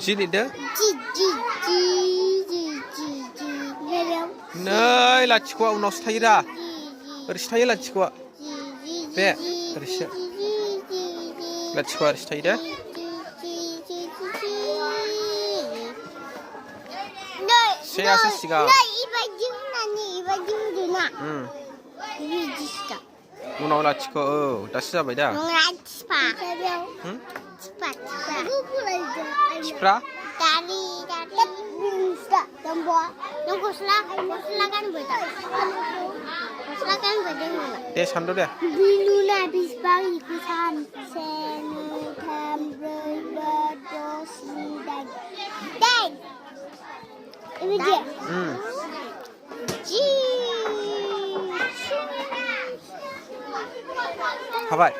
Ji lido. Ji. Nei lachikh'आ उनावसो थायोरा. ओरैसो थायो लाथिख'आ. बे ओरैसो. लाथिख'आ ओरैसो थायो दे. सेयासो सिगां. उनाव लाथिख' दासो जाबाय दा. Cipra? Yang gosla kan beda. Gosla kan beda mana? Deh sando deh. Biluna bisbang ikutan senu tambah dos dan. Ini dia. Ji. Habai.